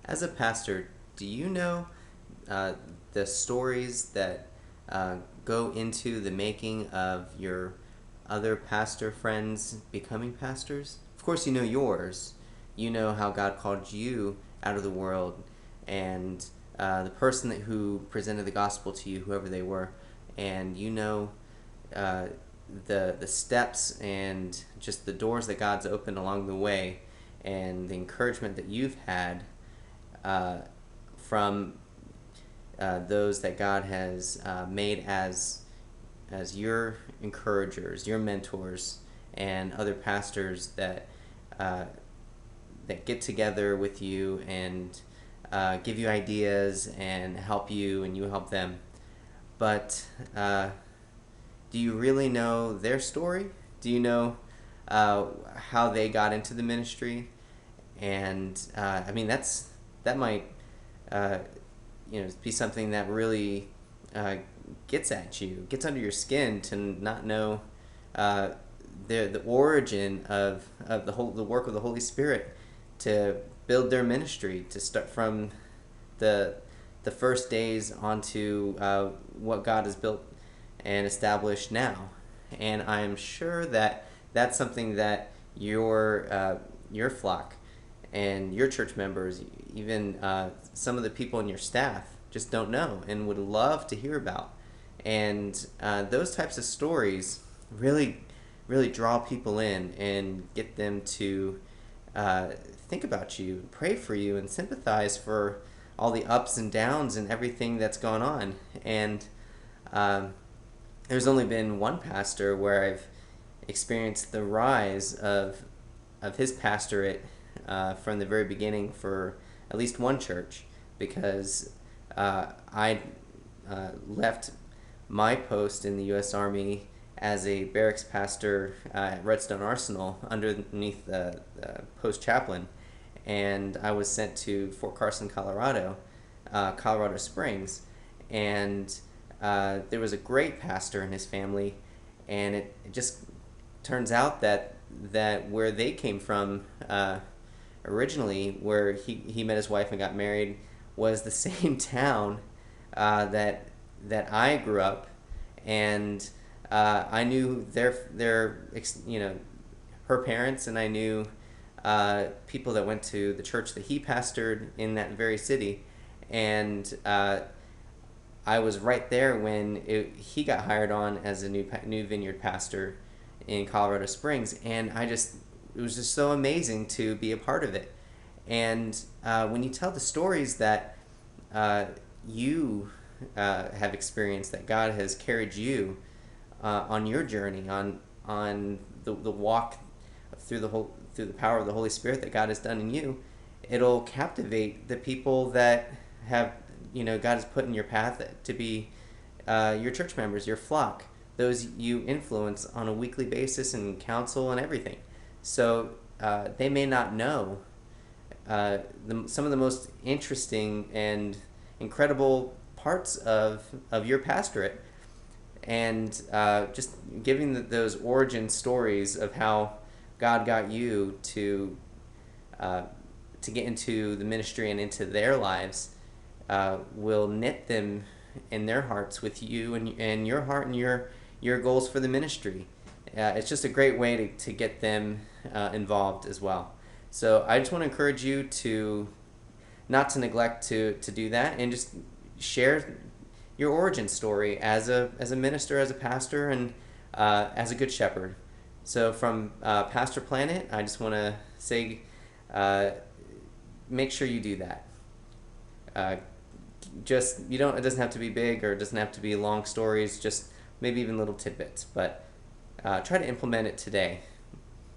As a pastor, do you know uh, the stories that go into the making of your other pastor friends becoming pastors? Of course, you know yours. You know how God called you out of the world, and the person who presented the gospel to you, whoever they were, and you know uh, the steps and just the doors that God's opened along the way, and the encouragement that you've had uh, from those that God has made as your encouragers, your mentors, and other pastors uh, that get together with you and give you ideas and help you, and you help them. But do you really know their story? Do you know uh, how they got into the ministry? And I mean, that might uh, be something that really gets at you, gets under your skin to not know uh, the origin of the work of the Holy Spirit to build their ministry, to start from the the first days onto what God has built and established now. And I am sure that that's something that your flock and your church members, even some of the people in your staff, just don't know and would love to hear about. And those types of stories really, really draw people in and get them to think about you, pray for you, and sympathize for all the ups and downs and everything that's gone on. And um, there's only been one pastor where I've experienced the rise of his pastorate from the very beginning for at least one church, because I left my post in the U.S. Army as a barracks pastor at Redstone Arsenal underneath the post chaplain, and I was sent to Fort Carson, Colorado, Colorado Springs, and there was a great pastor and his family, and it just turns out that where they came from originally, where he met his wife and got married, was the same town that I grew up, and I knew her parents, and I knew people that went to the church that he pastored in that very city, and I was right there when he got hired on as a new vineyard pastor in Colorado Springs, and it was just so amazing to be a part of it. And when you tell the stories that you have experienced, that God has carried you on your journey, on the walk through through the power of the Holy Spirit that God has done in you, it'll captivate the people that have God has put in your path to be your church members, your flock, those you influence on a weekly basis and counsel and everything. So they may not know some of the most interesting and incredible parts of your pastorate, and just giving those origin stories of how God got you to get into the ministry and into their lives will knit them in their hearts with you and your heart and your goals for the ministry. It's just a great way to get them involved as well. So I just want to encourage you to not to neglect to do that, and just share your origin story as a minister, as a pastor, and as a good shepherd. So from Pastor Planet, I just want to say, make sure you do that. Just it doesn't have to be big, or it doesn't have to be long stories. Just maybe even little tidbits, but try to implement it today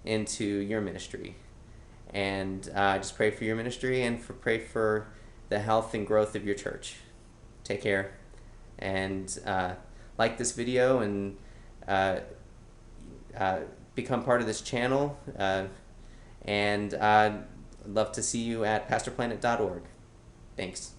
into your ministry. And just pray for your ministry, and pray for the health and growth of your church. Take care, and like this video, and become part of this channel, and I'd love to see you at pastorplanet.org. Thanks.